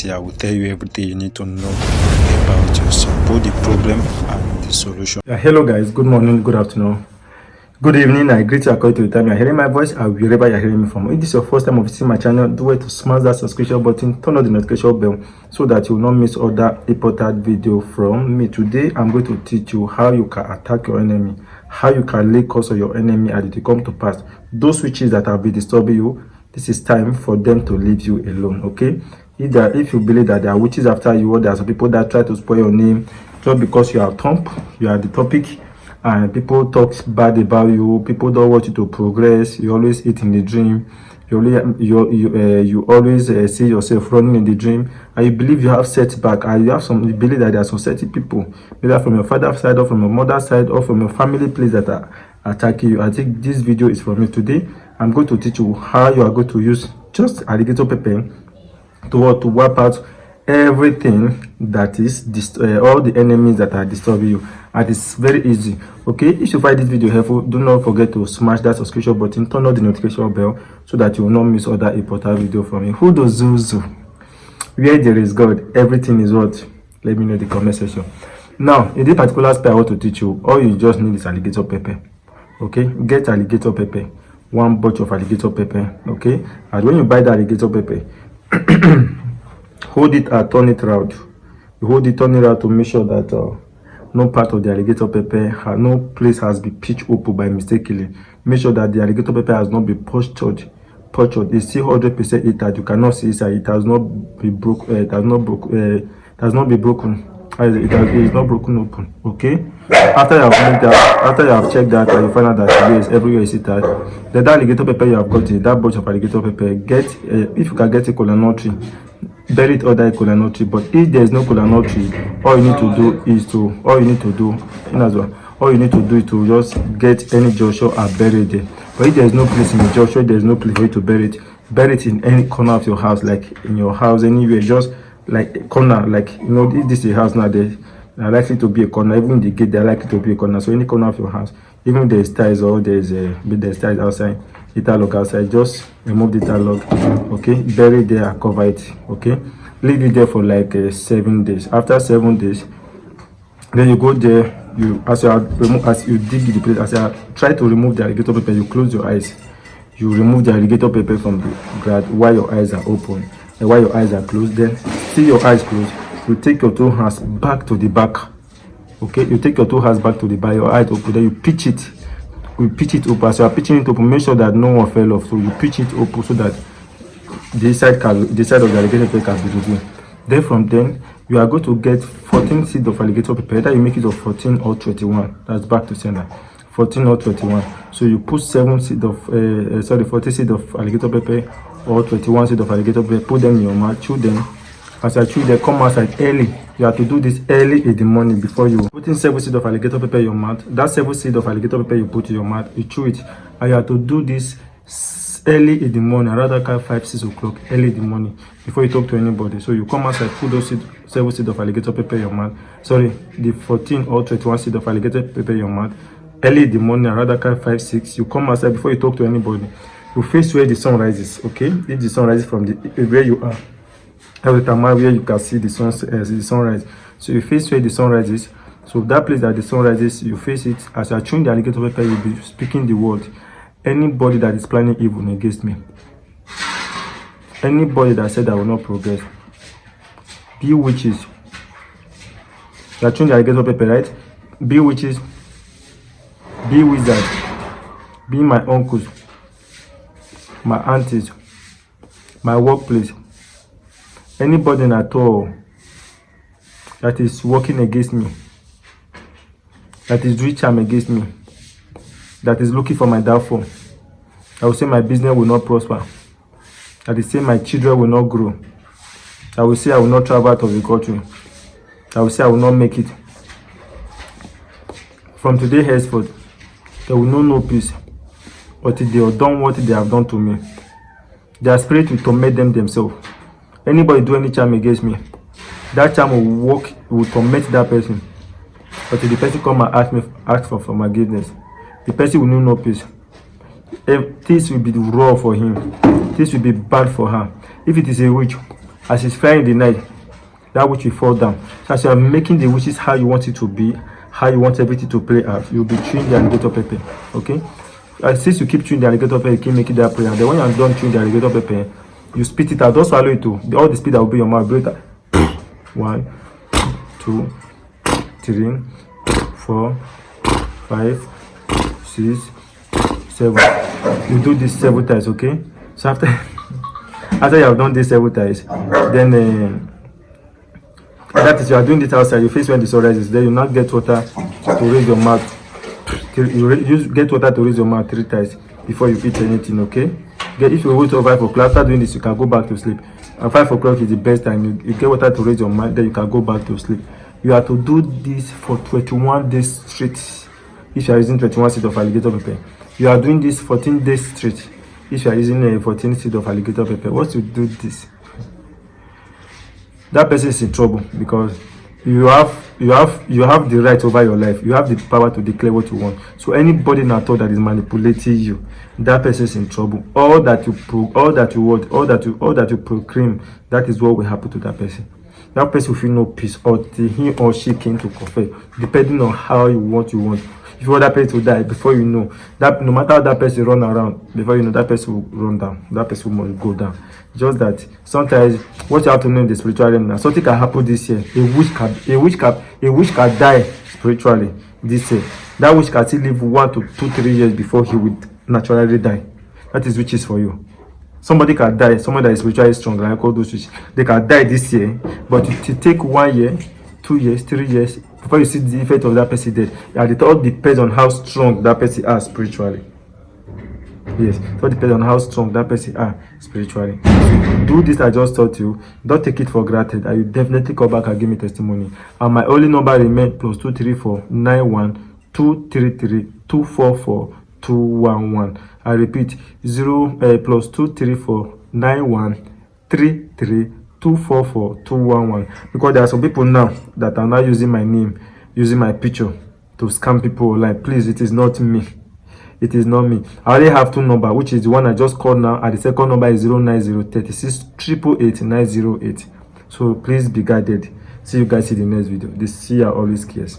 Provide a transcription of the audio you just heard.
here, I will tell you everything you need to know about yourself, both the problem and the solution. Hello guys, good morning, good afternoon, good evening. I greet you according to the time you're hearing my voice or wherever you're hearing me from. If this is your first time of visiting my channel, do it to smash that subscription button, turn on the notification bell so that you will not miss other important video from me. Today I'm going to teach you how you can attack your enemy, how you can lay cause of your enemy and it will come to pass. Those witches that have been disturbing you, this is time for them to leave you alone. Okay, if you believe that there are witches after you, or there are some people that try to spoil your name just because you are top, you are the topic, and people talk bad about you, people don't want you to progress, you always eat in the dream, you always see yourself running in the dream, and you believe you have setback, and you believe that there are some certain people, either from your father's side or from your mother's side or from your family place that are attacking you. I think this video is for me. Today I'm going to teach you how you are going to use just alligator pepper to wipe out everything that is all the enemies that are disturbing you, and it's very easy. Okay, if you find this video helpful, do not forget to smash that subscription button, turn on the notification bell so that you will not miss other important video from me. Who does Zuzu? Where there is God, everything is what? Let me know in the comment section. Now in this particular spell I want to teach you, all you just need is alligator pepper. Okay, get alligator pepper, one bunch of alligator pepper. Okay, and when you buy the alligator pepper, hold it and turn it around. You hold it, turn it around to make sure that no part of the alligator pepper, no place has been pitched open by mistakenly. Make sure that the alligator pepper has not been punctured. It's still 100% it that you cannot see inside. It has not been broken. It has not been broken. It is not broken open. Okay, after you have made that, after you have checked that and you find out that yes, everywhere is it that, the alligator pepper you have got it, that bunch of alligator pepper, get if you can get a kola nut tree, bury it under a kola nut tree. But if there is no kola nut tree, all you need to do is to just get any Joshua and bury it there. But if there is no place in the Joshua, there is no place for you to bury it in any corner of your house, like in your house anywhere, just like a corner, like if this is a house now, there are likely to be a corner. Even the gate, they are likely to be a corner. So any corner of your house, even if there is tiles or there's tiles outside, interlock outside, just remove the interlock. Okay, bury it there and cover it. Okay, leave it there for like 7 days. After 7 days, then you go there. As you dig the place, as you try to remove the alligator pepper, you close your eyes. You remove the alligator pepper from the ground while your eyes are open and while your eyes are closed. Then see your eyes closed, you take your 2 hands back to the back. Okay, you take your 2 hands back to the back, your eyes open, then you pitch it. You pitch it open. As you are pitching it open, make sure that no one fell off. So you pitch it open so that the side of the alligator pepper can be removed. Then from then you are going to get 14 seeds of alligator pepper. Either you make it of 14 or 21. That's back to sender. 14 or 21. So you put 7 seeds of 40 seeds of alligator pepper or 21 seeds of alligator pepper. Put them in your mouth, chew them. As I chew, they come outside early. You have to do this early in the morning before you put in 7 seeds of alligator pepper in your mouth. That 7 seeds of alligator pepper you put in your mouth, you chew it, and you have to do this early in the morning, rather 5-6 o'clock, early in the morning, before you talk to anybody. So you come outside, put those 7 seeds of alligator pepper in your mouth. Sorry, the 14 or 21 seeds of alligator pepper in your mouth, early in the morning, rather 5-6. You come outside before you talk to anybody. You face where the sun rises. Okay, if the sun rises from where you are, every time where you can see the sunrise. So you face where the sun rises. So that place that the sun rises, you face it. As you are chewing the alligator pepper, you'll be speaking the word. Anybody that is planning evil against me, anybody that said I will not progress, be witches. You are chewing the alligator pepper, right? Be witches, be wizards, be my uncles, my aunties, my workplace, anybody at all that is working against me, that is doing charm against me, that is looking for my downfall. I will say my business will not prosper. I will say my children will not grow. I will say I will not travel out of the country. I will say I will not make it. From today henceforth, there will know no peace until they have done what they have done to me. Their spirit will torment them themselves. Anybody do any charm against me, that charm will torment that person until the person come and ask for forgiveness. The person will know no peace. This will be raw for him. This will be bad for her. If it is a witch, As it's flying in the night, that witch will fall down. So as you are making the wishes how you want it to be, how you want everything to play out, you'll be chewing the alligator pepper. Okay? Since you keep chewing the alligator pepper, you keep making that prayer. Then when you're done chewing the alligator pepper, you spit it out. Don't swallow it too. All the spit that will be in your mouth, breathe out. 1, 2, 3, 4, 5, 6, 7. You do this 7 times, okay? So after you have done this 7 times, then that is, you are doing this outside. You face when the sun rises. Then you not get water to raise your mouth. You get water to raise your mouth 3 times before you eat anything, okay? If you wait till 5 o'clock, after doing this, you can go back to sleep. And 5 o'clock is the best time. You get water to raise your mind, then you can go back to sleep. You have to do this for 21 days straight. If you are using 21 seeds of alligator pepper, you are doing this 14 days straight. If you are using 14 seeds of alligator pepper, once you do this, that person is in trouble, because you have the right over your life. You have the power to declare what you want. So anybody in at all that is manipulating you, that person is in trouble. All that you proclaim, that is what will happen to that person. That person will feel no peace until he or she came to confess, depending on how you want. If you want that person to die, before you know that, no matter how that person run around, before you know, that person will run down. That person must go down. Just that sometimes what you have to know in the spiritual realm now, something can happen this year. A witch can die spiritually this year. That witch can still live 1 to 2, 3 years before he would naturally die. That is witches for you. Somebody can die, someone that is spiritually strong, like all those witches, they can die this year, but it will take 1 year, 2 years, 3 years before you see the effect of that person dead. And it all depends on how strong that person is spiritually. Yes, it all depends on how strong that person is spiritually. So do this I just taught you. Don't take it for granted. I will definitely come back and give me testimony. And my only number remains +234 91 233 244 211. I repeat, +234 91 33 244 211. Because there are some people now that are now using my name, using my picture to scam people online. Please, it is not me. It is not me. I only have 2 numbers, which is the one I just called now, and the second number is 090 36 888 908. So please be guided. See you guys in the next video. This year always cares.